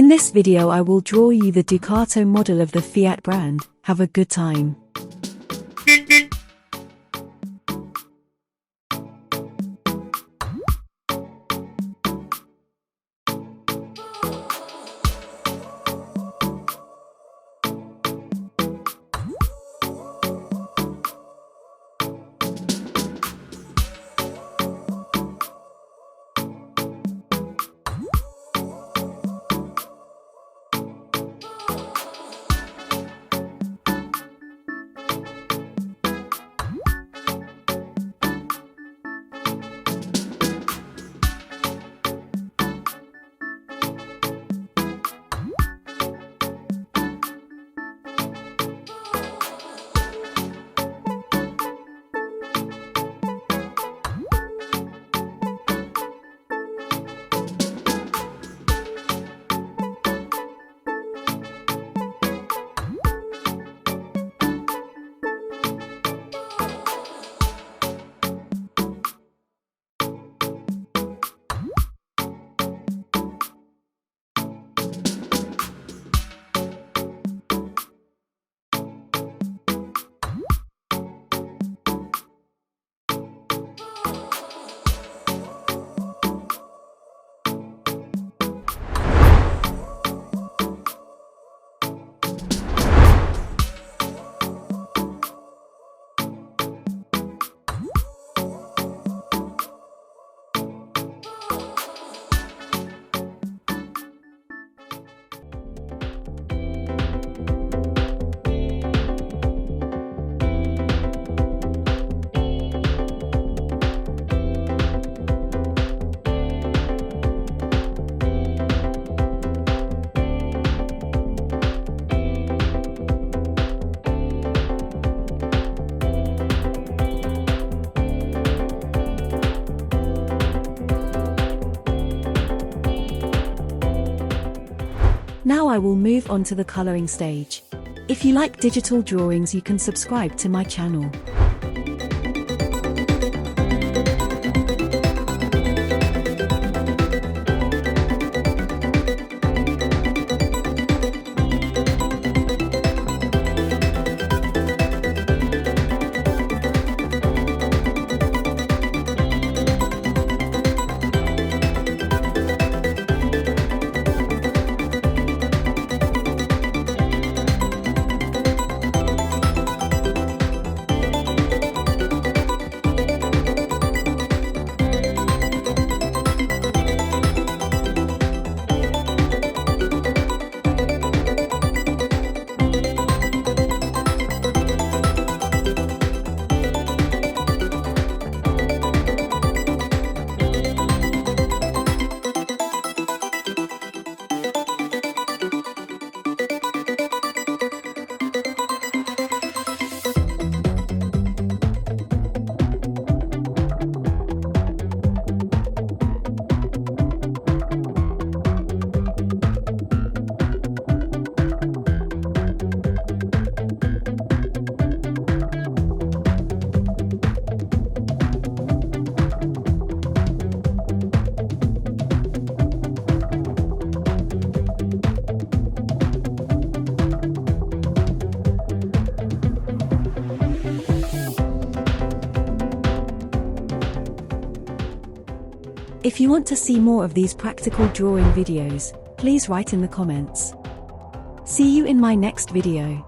In this video I will draw you the Ducato model of the Fiat brand. Have a good time. Now I will move on to the coloring stage. If you like digital drawings, you can subscribe to my channel. If you want to see more of these practical drawing videos, please write in the comments. See you in my next video.